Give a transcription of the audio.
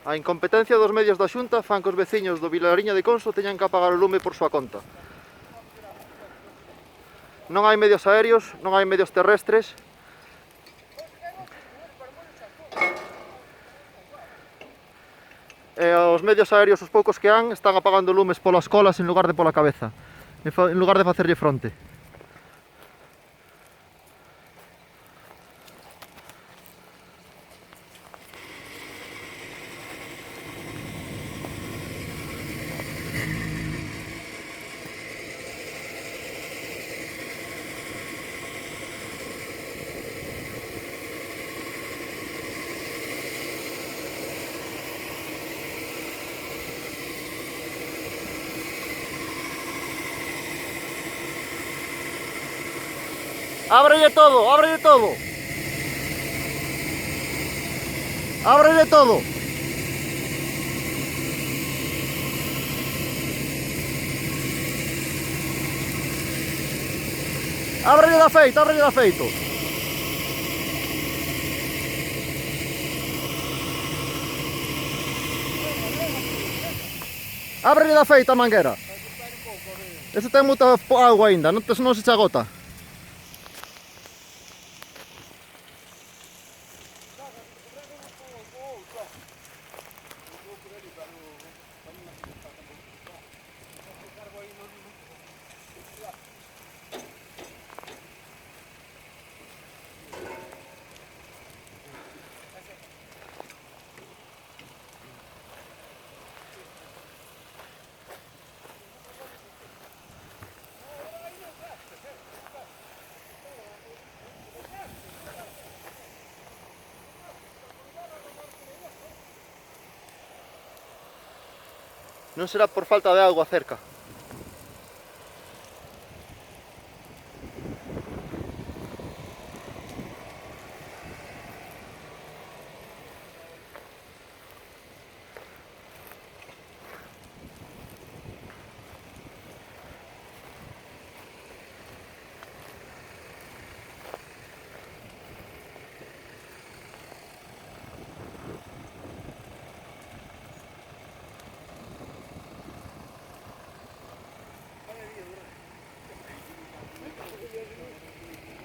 A incompetencia dos medios da Xunta fan que os veciños do Vilariño de Conso teñan que apagar o lume por súa conta. Non hai medios aéreos, non hai medios terrestres. E os medios aéreos, os poucos que han, están apagando lumes polas colas en lugar de pola cabeza, en lugar de facerlle fronte. ¡Ábrele todo! ¡Ábrele todo! ¡Ábrele todo! ¡Ábrele de feito! ¡Ábrele de feito! ¡Ábrele de feito a manguera! Ese ten moita agua ainda, non se che agota. Non será por falta de auga cerca.